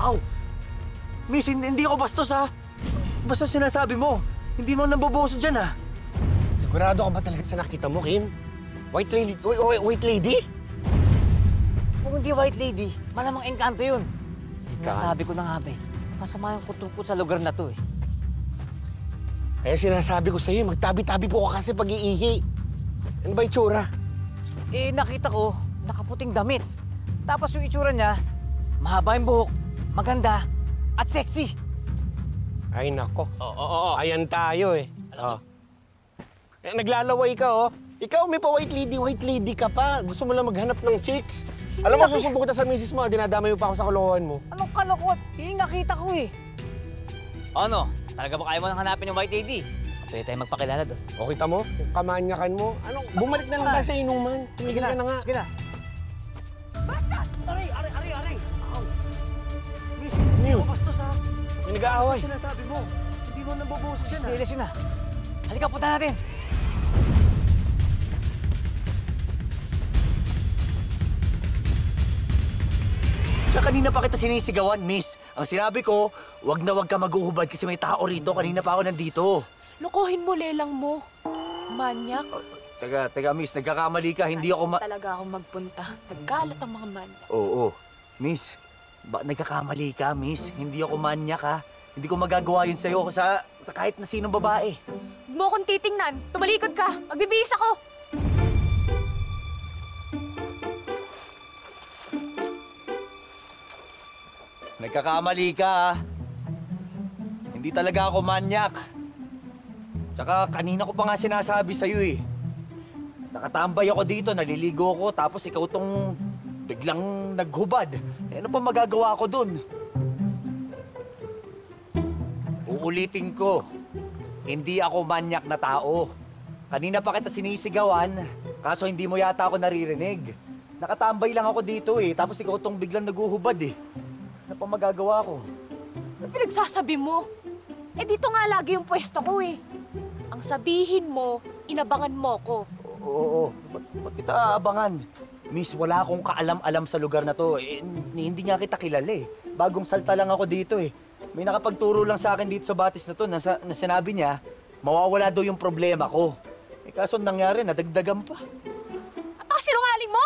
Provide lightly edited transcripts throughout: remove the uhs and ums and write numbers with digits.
Aw! Miss, hindi ako bastos ha. Basta sinasabi mo. Hindi mo naboboso dyan ha. Sigurado ka ba talaga sa nakita mo, Kim? White lady? White lady? Kung hindi white lady, malamang engkanto yun. Sinasabi ko na nga ba masama yung kutob ko sa lugar na to eh. Kaya sinasabi ko sa'yo, magtabi-tabi po ka kasi pag-iihi. Ano ba itsura? Eh, nakita ko, nakaputing damit. Tapos yung itsura niya, mahaba yung buhok, maganda, at sexy. Ay, nako. Oo. Ayan tayo eh. Eh, naglalaway ka, oh. Ikaw may pa white lady ka pa. Gusto mo lang maghanap ng chicks. Alam mo, susumbong kita sa misis mo, dinadamay mo pa ako sa kalokohan mo. Anong kalakot? Yung nakita ko eh. Ano? Talaga ba kaya mo nang hanapin yung white lady? Pwede tayo magpakilala doon. O kita mo, yung kamanyakan mo. Ano, bumalik na lang tayo sa inuman. Tumigil ka na nga. Sige na. Aray! Aw! Miss, Ano hindi yun? ako bastos ha. May nag-aaway. Sinasabi mo. Hindi mo naboboso dyan ha. Listen na. Halika, punta natin. Sa kanina pa kita sinisigawan, miss. Ang sinabi ko, wag na wag ka maghuhubad kasi may tao rito. Kanina pa ako nandito. Lokohin mo, lelang mo. Manyak. Teka, miss. Nagkakamali ka. Hindi ako Talaga akong magpunta. Nagkalat ang mga manyak. Oo. Miss, nagkakamali ka, miss. Hindi ako manyak, ha. Hindi ko magagawa yun sa'yo sa kahit na sinong babae. Huwag mo akong titingnan. Tumalikod ka. Magbibihis ako. Nagkakamali ka, ha. Hindi talaga ako manyak. Tsaka kanina ko pa nga sinasabi sa'yo, eh. Nakatambay ako dito, naliligo ko, tapos ikaw tong biglang naghubad. Eh, ano pa magagawa ko dun? Uulitin ko, hindi ako manyak na tao. Kanina pa kita sinisigawan, kaso hindi mo yata ako naririnig. Nakatambay lang ako dito eh, tapos ikaw tong biglang naguhubad eh. Ano pa magagawa ko? Ano pinagsasabi mo? Eh dito nga lagi yung pwesto ko eh. Ang sabihin mo, inabangan mo ko. Oo, ba't kita aabangan? Miss, wala akong kaalam-alam sa lugar na to. Eh, hindi nga kita kilala eh. Bagong salta lang ako dito eh. May nakapagturo lang sa akin dito sa batis na to na sinabi niya, mawawala daw yung problema ko. Eh kaso nangyari, nadagdagan pa. Ang sinungaling mo?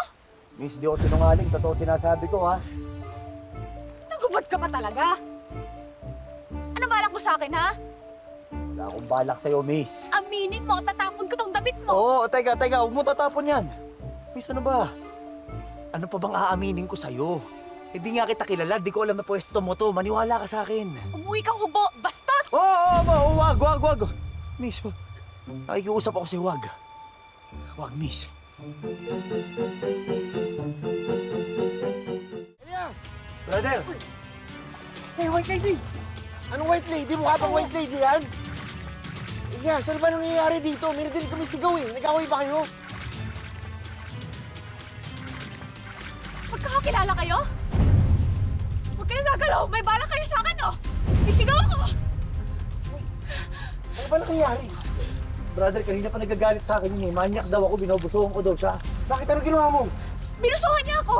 Miss, di ako sinungaling. Totoo sinasabi ko ha. Nagubad ka pa talaga? Ano balak mo sa akin, ha? Wala akong balak sa'yo, miss. Aminin mo, tatapon ko tong damit mo. Oo, teka, huwag mo tatapon yan. Miss, ano ba? Ano pa bang aaminin ko sa'yo? Eh di nga kita kilala, di ko alam na pwesto mo to. Maniwala ka sa akin. Umuwi kang hubo, bastos! Oo, wag. Miss, nakikiusap ako si Wag. Wag, miss. Elias! Brother! Hey, white lady! Anong white lady? Mukha pang white lady yan? Elias, ano ba nangyayari dito? May nadinig kami sigaw eh. Nag-away ba kayo? Magkakakilala kayo? Huwag kayong gagalaw, may balak kayo sa akin, oh! Sisigaw ako! Ano ba nangyayari? Brother, kanina pa nagagalit sa akin yun eh. Manyak daw ako, binubusuhan ko daw siya. Bakit ano ginawa mo? Binusuhan niya ako!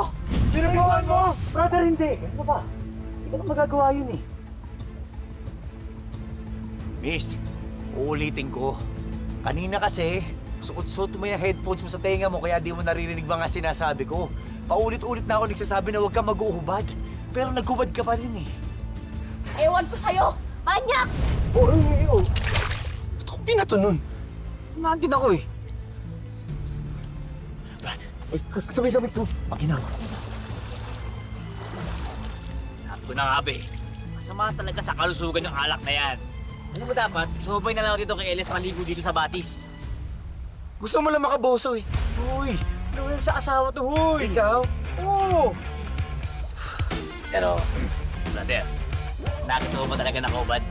Binubusuhan mo? Brother, hindi. Ano ba? Hindi ka na magagawa yun eh. Miss, uulitin ko. Kanina kasi, suot-suot mo yung headphones mo sa tenga mo kaya di mo naririnig mga sinasabi ko. Paulit-ulit na ako nagsasabi na huwag kang mag-uhubad. Pero naghubad ka pa rin eh. Ewan ko sa'yo! Manyak! Ba't ako pinato nun? Umahan din ako eh. Brad, Ay, sabay-sabay ko. paginaw. Sabi ko na nga, be. Masama talaga sa kalusugan yung alak na yan. Ano mo dapat? Sumabay na lang ako dito kay Elias maligo dito sa batis. Gusto mo lang makaboso eh. Uy! Ano yun sa asawa to, huy? Ikaw? Oo! Pero, brother, nakita mo ba talaga nakaubad?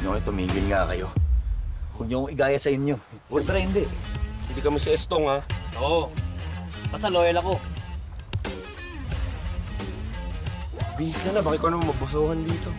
No, tumigil nga kayo. Huwag niyo akong igaya sa inyo. Siyempre hindi. Hindi kami si Estong ha. Oo. Basta loyal ako. Bihis ka na, bakit ko naman mabusuhan dito?